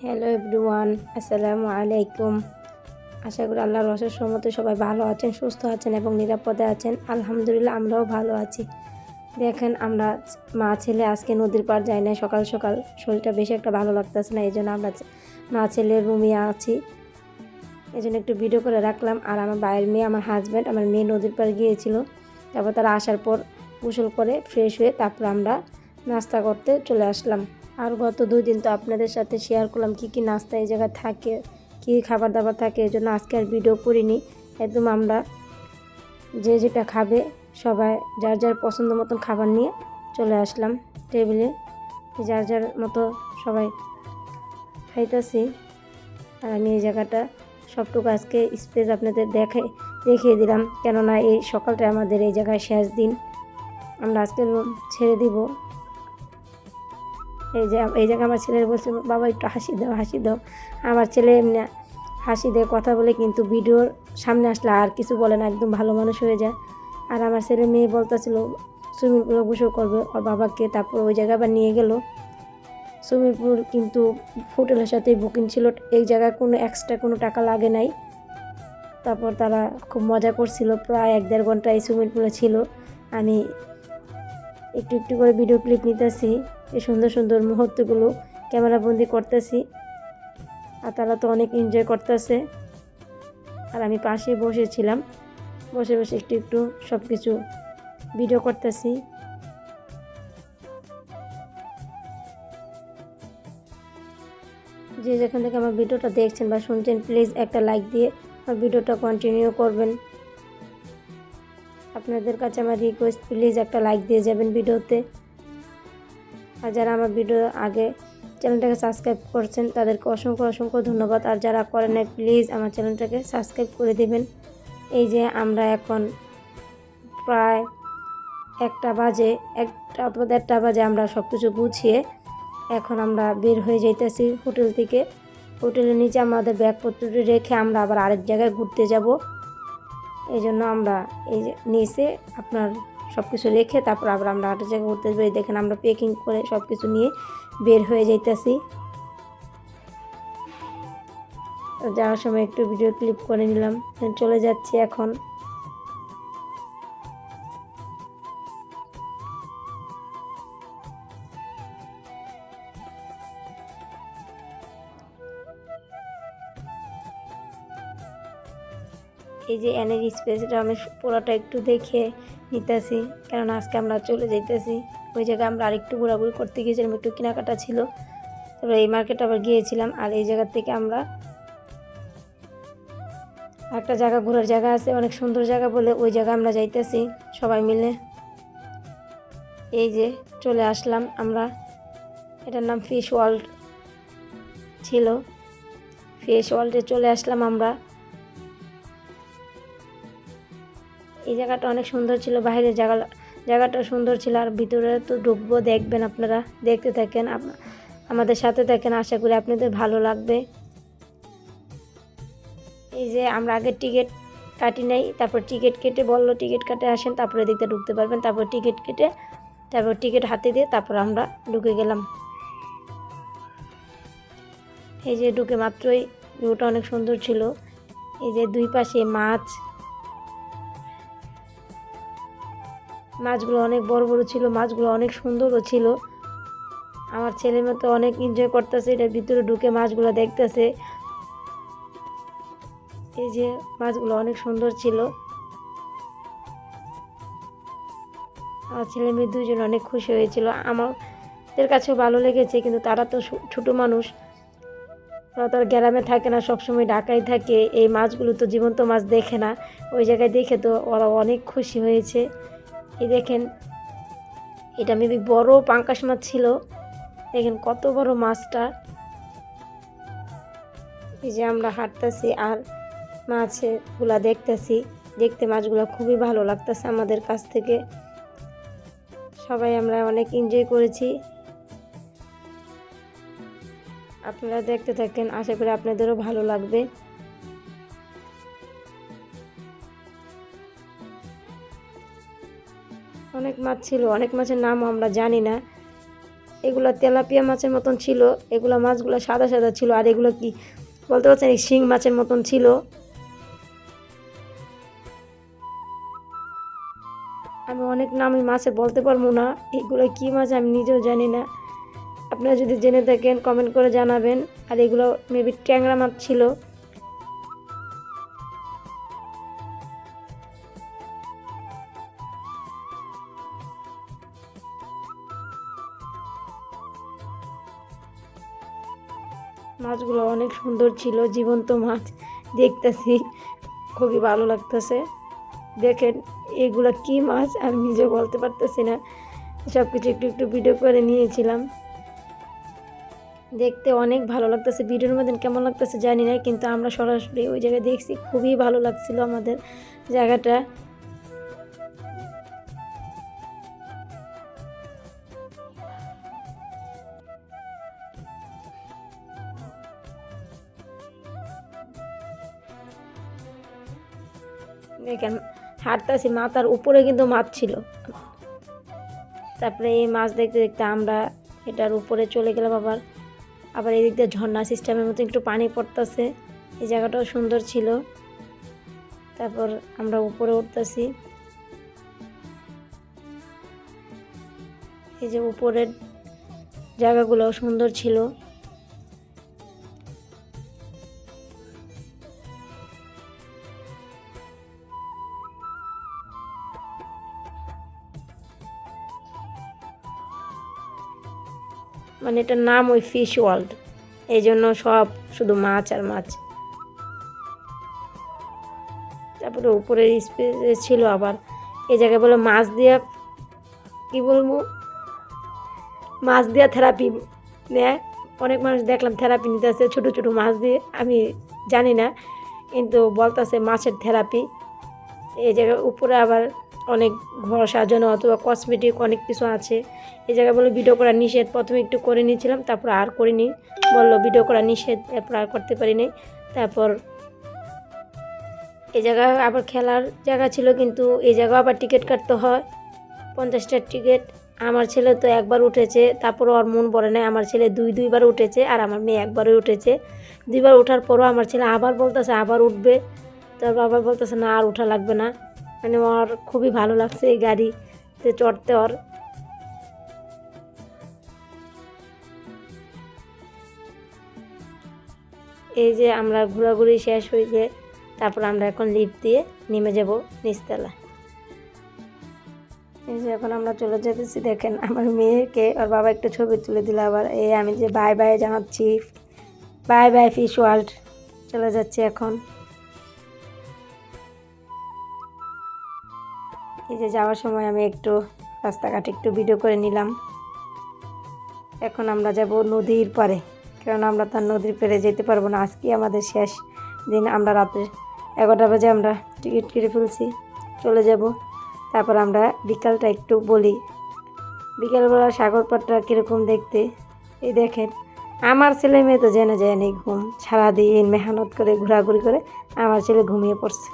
Hello everyone, আসসালামু আলাইকুম। আশা করি আল্লাহর অশেষ রহমতে সবাই ভালো আছেন, সুস্থ আছেন এবং নিরাপদে আছেন। আলহামদুলিল্লাহ আমরাও ভালো আছি। দেখেন আমরা মা ছেলে আজকে নদীর পাড় যাই না, সকাল সকাল শরীরটা বেশি একটা ভালো লাগতেছে না, এই জন্য আমরা মা ছেলে রুমে আছি। এই জন্য একটু ভিডিও করে রাখলাম। আর আমার বাইরের মেয়ে, আমার হাজব্যান্ড, আমার মেয়ে নদীর পাড় গিয়েছিল। তারপর তারা আসার পর গোসল করে ফ্রেশ হয়ে তারপর আমরা নাস্তা করতে চলে আসলাম। আর গত 2 দিন তো আপনাদের সাথে শেয়ার করলাম কী নাস্তা এই জায়গায় থাকে, কী খাবার দাবার থাকে। এই জন্য আজকে আর ভিডিও করিনি। একদম আমরা যে যেটা খাবে সবাই যার যার পছন্দ মতন খাবার নিয়ে চলে আসলাম টেবিলে, যার যার মতো সবাই খাইতেছি। আর আমি এই জায়গাটা সবটুকু আজকে স্পেস আপনাদের দেখিয়ে দিলাম, কেননা এই সকালটা আমাদের এই জায়গায় শেষ দিন। আমরা আজকে ছেড়ে দিব। এই জায়গায় আমার ছেলে বলছে, বাবা একটু হাসি দাও। আমার ছেলে এমনি হাসি দিয়ে কথা বলে, কিন্তু ভিডিওর সামনে আসলে আর কিছু বলে না, একদম ভালো মানুষ হয়ে যায়। আর আমার ছেলে মেয়ে বলতেছিল সুইমিং পুলে গোসল করবে ওর বাবাকে, তারপর ওই জায়গায় আবার নিয়ে গেল সুইমিং পুল, কিন্তু হোটেলের সাথে বুকিং ছিল। এই জায়গায় কোনো এক্সট্রা কোনো টাকা লাগে নাই। তারপর তারা খুব মজা করছিল, প্রায় 1-1.5 ঘন্টা এই সুইমিং পুলে ছিল। আমি একটু একটু করে ভিডিও ক্লিপ নিতেছি, এই সুন্দর সুন্দর মুহূর্তগুলো ক্যামেরাবন্দি করতেছি। আর তারা তো অনেক এনজয় করতেছে। আর আমি পাশে বসেছিলাম, বসে বসে একটু একটু সব কিছু ভিডিও করতেছি। যে যেখান থেকে আমার ভিডিওটা দেখছেন বা শুনছেন, প্লিজ একটা লাইক দিয়ে আমার ভিডিওটা কন্টিনিউ করবেন। আপনাদের কাছে আমার রিকোয়েস্ট, প্লিজ একটা লাইক দিয়ে যাবেন ভিডিওতে। আর যারা আমার ভিডিও আগে চ্যানেলটাকে সাবস্ক্রাইব করছেন তাদেরকে অসংখ্য অসংখ্য ধন্যবাদ। আর যারা করেন নাই প্লিজ আমার চ্যানেলটাকে সাবস্ক্রাইব করে দেবেন। এই যে আমরা এখন প্রায় 1টা বাজে, 1টা অথবা 1:30 বাজে আমরা সব কিছু গুছিয়ে এখন আমরা বের হয়ে যাইতেছি হোটেল থেকে। হোটেলের নিচে আমাদের ব্যাগপত্রটি রেখে আমরা আবার আরেক জায়গায় ঘুরতে যাব। এই জন্য আমরা এই যে নিচে আপনার সব কিছু রেখে তারপর আবার আমরা আরেক জায়গায় ঘুরতে যাই। দেখেন আমরা প্যাকিং করে সব কিছু নিয়ে বের হয়ে যাইতেছি। যাওয়ার সময় একটু ভিডিও ক্লিপ করে নিলাম, চলে যাচ্ছি এখন। এই যে এনের স্পেসটা আমি পুরোটা একটু দেখে নিতেছি, কেননা আজকে আমরা চলে যাইতেছি ওই জায়গায়। আমরা আরেকটু ঘোরাঘুরি করতে গিয়েছিলাম, একটু কেনাকাটা ছিল, তারপরে এই মার্কেটে আবার গিয়েছিলাম। আর এই জায়গা থেকে আমরা একটা জায়গা ঘোরার জায়গা আছে, অনেক সুন্দর জায়গা বলে ওই জায়গায় আমরা যাইতেছি সবাই মিলে। এই যে চলে আসলাম আমরা, এটার নাম ফিশ ওয়ার্ল্ড ছিল। ফিশ ওয়ার্ল্ডে চলে আসলাম আমরা। এই জায়গাটা অনেক সুন্দর ছিল, বাইরের জায়গাটা সুন্দর ছিল। আর ভিতরে তো ঢুকবো, দেখবেন আপনারা, দেখতে থাকেন, আমাদের সাথে থাকেন, আশা করি আপনাদের ভালো লাগবে। এই যে আমরা আগে টিকিট কাটি নাই, তারপর টিকিট কেটে বললো টিকিট কাটে আসেন, তারপরে এদিকটা ঢুকতে পারবেন। তারপর টিকিট কেটে তারপর টিকিট হাতে দিয়ে তারপর আমরা ঢুকে গেলাম। এই যে ঢুকে মাত্রই ভিউটা অনেক সুন্দর ছিল। এই যে দুই পাশে মাছগুলো অনেক বড় বড় ছিল, মাছগুলো অনেক সুন্দরও ছিল। আমার ছেলে মেয়ে তো অনেক এনজয় করতেছে, এটার ভিতরে ঢুকে মাছগুলো দেখতেছে। এই যে মাছগুলো অনেক সুন্দর ছিল। আমার ছেলে মেয়ে দুজন অনেক খুশি হয়েছিল, আমাদের কাছেও ভালো লেগেছে। কিন্তু তারা তো ছোট মানুষ, ওরা তো আর গ্রামে থাকে না, সবসময় ঢাকায় থাকে, এই মাছগুলো তো জীবন্ত মাছ দেখে না। ওই জায়গায় দেখে তো ওরা অনেক খুশি হয়েছে। এই দেখেন, এটা মেবি বড় পাঙ্কাশ মাছ ছিল। দেখেন কত বড় মাছটা। এই যে আমরা হাঁটতেছি আর মাছগুলা দেখতেছি, দেখতে মাছগুলো খুবই ভালো লাগতেছে আমাদের কাছ থেকে। সবাই আমরা অনেক এনজয় করেছি। আপনারা দেখতে থাকেন, আশা করি আপনাদেরও ভালো লাগবে। অনেক মাছ ছিল, অনেক মাছের নাম আমরা জানি না, এগুলো তেলাপিয়া মাছের মতন ছিল, এগুলো মাছগুলো সাদা সাদা ছিল, আর এগুলো কি বলতে পারছেন এই শিং মাছের মতন ছিল। আমি অনেক নামই মাছে বলতে পারবো না, এগুলো কি মাছ আমি নিজেও জানি না। আপনারা যদি জেনে থাকেন কমেন্ট করে জানাবেন। আর এগুলো মেবি ট্যাংরা মাছ ছিল। মাছগুলো অনেক সুন্দর ছিল, জীবন্ত মাছ দেখতেছি, খুবই ভালো লাগতেছে। দেখেন এগুলো কি মাছ আমি নিজে বলতে পারতেছি না, সব কিছু একটু একটু ভিডিও করে নিয়েছিলাম। দেখতে অনেক ভালো লাগতেছে, ভিডিওর মধ্যে কেমন লাগতেছে জানি না, কিন্তু আমরা সরাসরি ওই জায়গায় দেখছি, খুবই ভালো লাগছিল আমাদের জায়গাটা। দেখেন হাঁটতেছি, মাথার উপরে কিন্তু মাছ ছিল। তারপরে এই মাছ দেখতে দেখতে আমরা এটার উপরে চলে গেলাম। আবার এদিক দিয়ে ঝর্ণা সিস্টেমের মতো একটু পানি পড়তেছে, এই জায়গাটাও সুন্দর ছিল। তারপর আমরা উপরে উঠতেছি, এই যে উপরের জায়গাগুলো সুন্দর ছিল। মানে এটার নাম ওই ফিশ ওয়ার্ল্ড, এই জন্য সব শুধু মাছ আর মাছ। তারপরে উপরের স্পেস ছিল আবার এই জায়গায় বলে মাছ দিয়া, কি বলবো, মাছ দিয়া থেরাপি নেয়। অনেক মানুষ দেখলাম থেরাপি নিতেছে ছোটো ছোটো মাছ দিয়ে, আমি জানি না, কিন্তু বলতেছে মাছের থেরাপি। এই জায়গায় উপরে আবার অনেক ঘর সাজানো অথবা কসমেটিক অনেক কিছু আছে। এই জায়গায় বলে ভিডিও করা নিষেধ, প্রথমে একটু করে নিয়েছিলাম, তারপর আর করিনি, বললো ভিডিও করা নিষেধ, এরপর আর করতে পারিনি। তারপর এই জায়গা আবার খেলার জায়গা ছিল, কিন্তু এই জায়গা আবার টিকিট কাটতে হয়, 50টার টিকিট। আমার ছেলে তো একবার উঠেছে, তারপর ওর মন পড়ে নাই, আমার ছেলে দুইবার উঠেছে, আর আমার মেয়ে একবারই উঠেছে। 2বার ওঠার পরও আমার ছেলে আবার বলতেছে আবার উঠবে, তারপর আবার বলতেছে না আর ওঠা লাগবে না। মানে ওর খুবই ভালো লাগছে এই গাড়িতে চড়তে। ওর এই যে আমরা ঘোরাঘুরি শেষ হয়েছে, তারপর আমরা এখন লিফট দিয়ে নেমে যাব নিচতলা। এই যে এখন আমরা চলে যেতেছি, দেখেন আমার মেয়েকে ওর বাবা একটু ছবি তুলে দিল। আবার এই আমি যে বাই বাই জানাচ্ছি, বাই বাই ফিশ ওয়ার্ল্ড, চলে যাচ্ছি এখন। এই যে যাওয়ার সময় আমি একটু রাস্তাঘাটে একটু ভিডিও করে নিলাম। এখন আমরা যাব নদীর পাড়ে, কারণ আমরা তার নদীর পাড়ে যেতে পারবো না, আজকে আমাদের শেষ দিন। আমরা রাত্রে 11টা বাজে আমরা টিকিট কেটে ফেলছি, চলে যাব। তারপর আমরা বিকালটা একটু বলি, বিকালবেলা সাগর পাড়টা কীরকম দেখতে। এই দেখেন আমার ছেলে মেয়ে তো জেনে যায়নি ঘুম, সারাদিন মেহনত করে ঘোরাঘুরি করে আমার ছেলে ঘুমিয়ে পড়ছে।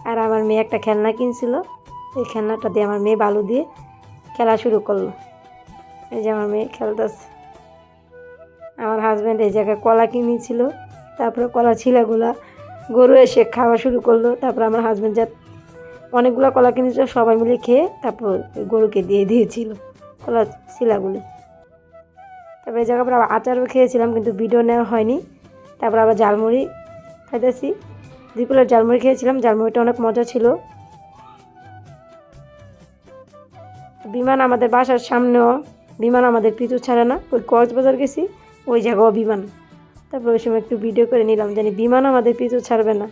আর আমার মেয়ে একটা খেলনা কিনছিল, এই খেলনাটা দিয়ে আমার মেয়ে বালু দিয়ে খেলা শুরু করলো। এই যে আমার মেয়ে খেলতেছে। আমার হাজব্যান্ড এই জায়গায় কলা কিনেছিল, তারপরে কলা ছিলাগুলা গরু এসে খাওয়া শুরু করলো। তারপর আমার হাজব্যান্ড যা অনেকগুলো কলা কিনেছিল, সবাই মিলে খেয়ে তারপর গরুকে দিয়ে দিয়েছিল কলা ছিলাগুলি। তারপরে এই জায়গায় আবার আচারও খেয়েছিলাম, কিন্তু ভিডিও নেওয়া হয়নি। তারপর আবার ঝালমুড়ি খাইতেছি, 2 প্লেট ঝালমুড়ি খেয়েছিলাম, ঝালমুড়িটা অনেক মজা ছিল। বিমান আমাদের বাসার সামনেও বিমান আমাদের পিছু ছাড়ে না, ওই কক্সবাজার গেছি ওই জায়গাও বিমান। তারপর ওই সময় একটু ভিডিও করে নিলাম, জানি বিমান আমাদের পিছু ছাড়বে না।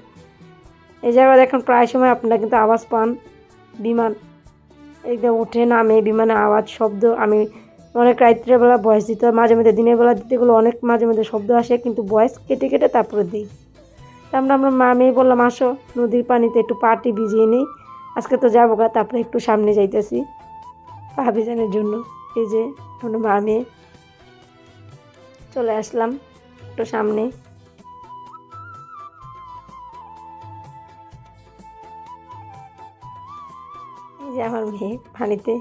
এই জায়গায় দেখুন প্রায় সময় আপনারা কিন্তু আওয়াজ পান, বিমান একদম উঠে নামে, বিমানের আওয়াজ শব্দ। আমি অনেক রাত্রেবেলা ভয়েস দিতে, মাঝে মধ্যে দিনের বেলা দিতে গেলে অনেক মাঝে মধ্যে শব্দ আসে, কিন্তু ভয়েস কেটে কেটে তারপরে দিই। আমরা মা মেয়ে বললাম আসো নদীর পানিতে একটু পাটি ভিজিয়ে নিই, আজকে তো যাবো গা। তারপরে একটু সামনে যাইতেছি পা ভিজানোর জন্য। এই যে আমরা মা মেয়ে চলে আসলাম একটু সামনে। এই যে আমার মেয়ে পানিতে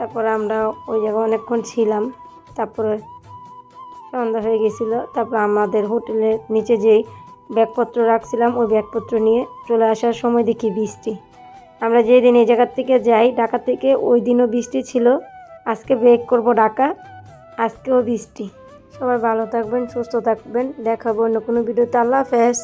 তারপরে আমরা ওই জায়গায় অনেকক্ষণ ছিলাম। তারপরে সন্ধ্যা হয়ে গেছিলো। তারপর আমাদের হোটেলের নিচে যেই ব্যাগপত্র রাখছিলাম ওই ব্যাগপত্র নিয়ে চলে আসার সময় দেখি বৃষ্টি। আমরা যেই দিন এই জায়গার থেকে যাই ঢাকা থেকে ওই দিনও বৃষ্টি ছিল। আজকে ব্রেক করব ঢাকা, আজকেও বৃষ্টি। সবাই ভালো থাকবেন, সুস্থ থাকবেন। দেখা হবে অন্য কোনো ভিডিওতে। আল্লাহ হাফেজ।